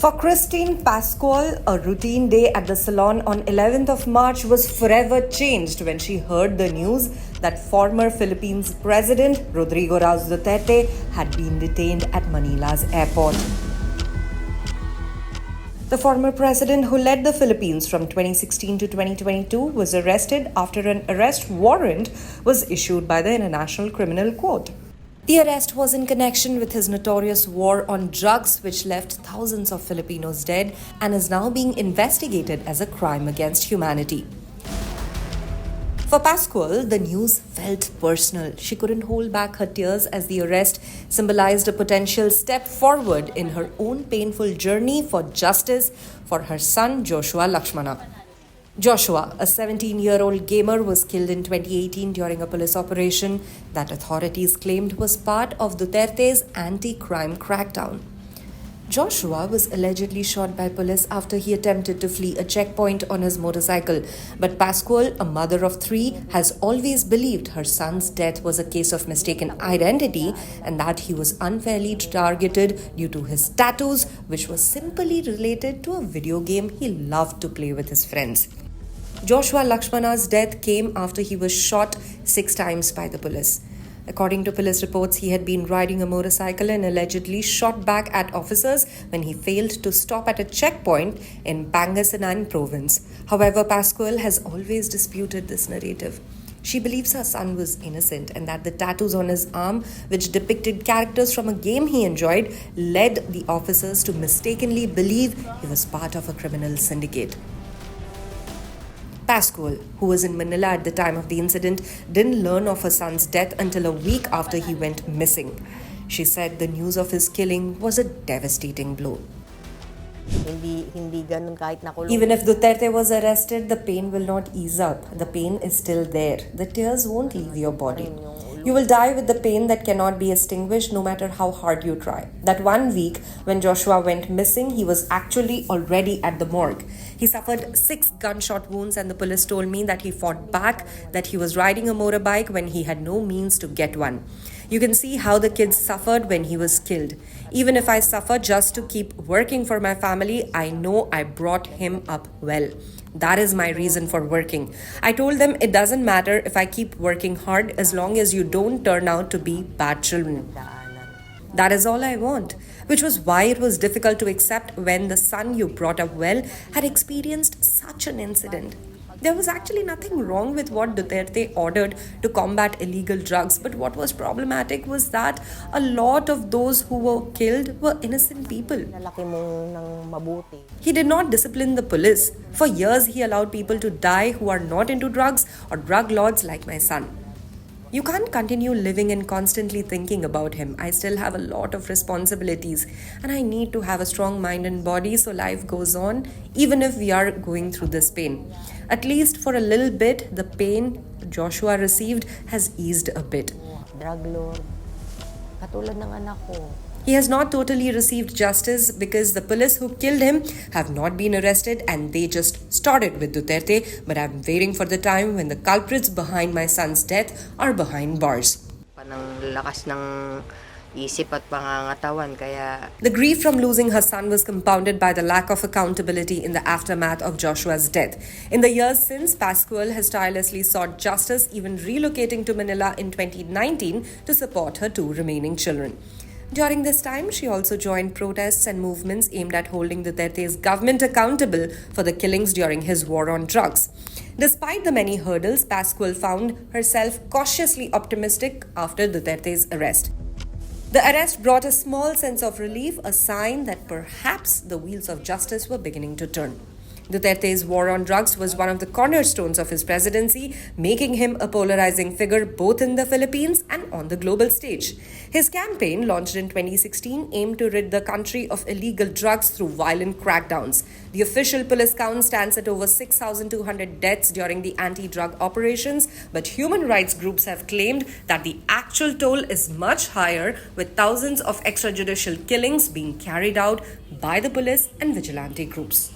For Christine Pascual, a routine day at the salon on 11th of March was forever changed when she heard the news that former Philippines President Rodrigo Duterte had been detained at Manila's airport. The former president, who led the Philippines from 2016 to 2022, was arrested after an arrest warrant was issued by the International Criminal Court. The arrest was in connection with his notorious war on drugs, which left thousands of Filipinos dead and is now being investigated as a crime against humanity. For Pascual, the news felt personal. She couldn't hold back her tears as the arrest symbolized a potential step forward in her own painful journey for justice for her son, Joshua Laxamana. Joshua, a 17-year-old gamer, was killed in 2018 during a police operation that authorities claimed was part of Duterte's anti-crime crackdown. Joshua was allegedly shot by police after he attempted to flee a checkpoint on his motorcycle. But Pascual, a mother of three, has always believed her son's death was a case of mistaken identity and that he was unfairly targeted due to his tattoos, which was simply related to a video game he loved to play with his friends. Joshua Laxamana's death came after he was shot 6 times by the police. According to police reports, he had been riding a motorcycle and allegedly shot back at officers when he failed to stop at a checkpoint in Pangasinan province. However, Pascual has always disputed this narrative. She believes her son was innocent and that the tattoos on his arm, which depicted characters from a game he enjoyed, led the officers to mistakenly believe he was part of a criminal syndicate. Pascual, who was in Manila at the time of the incident, didn't learn of her son's death until a week after he went missing. She said the news of his killing was a devastating blow. Even if Duterte was arrested, the pain will not ease up. The pain is still there. The tears won't leave your body. You will die with the pain that cannot be extinguished no matter how hard you try. That 1 week when Joshua went missing, he was actually already at the morgue. He suffered 6 gunshot wounds and the police told me that he fought back, that he was riding a motorbike when he had no means to get one. You can see how the kids suffered when he was killed. Even if I suffer just to keep working for my family, I know I brought him up well. That is my reason for working. I told them it doesn't matter if I keep working hard as long as you don't turn out to be bad children. That is all I want, which was why it was difficult to accept when the son you brought up well had experienced such an incident. There was actually nothing wrong with what Duterte ordered to combat illegal drugs, but what was problematic was that a lot of those who were killed were innocent people. He did not discipline the police. For years, he allowed people to die who are not into drugs or drug lords like my son. You can't continue living and constantly thinking about him. I still have a lot of responsibilities and I need to have a strong mind and body so life goes on even if we are going through this pain. At least for a little bit, the pain Joshua received has eased a bit. Drug lord. Katulad ng anak ko. He has not totally received justice because the police who killed him have not been arrested and they just started with Duterte, but I'm waiting for the time when the culprits behind my son's death are behind bars. The grief from losing her son was compounded by the lack of accountability in the aftermath of Joshua's death. In the years since, Pascual has tirelessly sought justice, even relocating to Manila in 2019 to support her 2 remaining children. During this time, she also joined protests and movements aimed at holding Duterte's government accountable for the killings during his war on drugs. Despite the many hurdles, Pascual found herself cautiously optimistic after Duterte's arrest. The arrest brought a small sense of relief, a sign that perhaps the wheels of justice were beginning to turn. Duterte's war on drugs was one of the cornerstones of his presidency, making him a polarizing figure both in the Philippines and on the global stage. His campaign, launched in 2016, aimed to rid the country of illegal drugs through violent crackdowns. The official police count stands at over 6,200 deaths during the anti-drug operations, but human rights groups have claimed that the actual toll is much higher, with thousands of extrajudicial killings being carried out by the police and vigilante groups.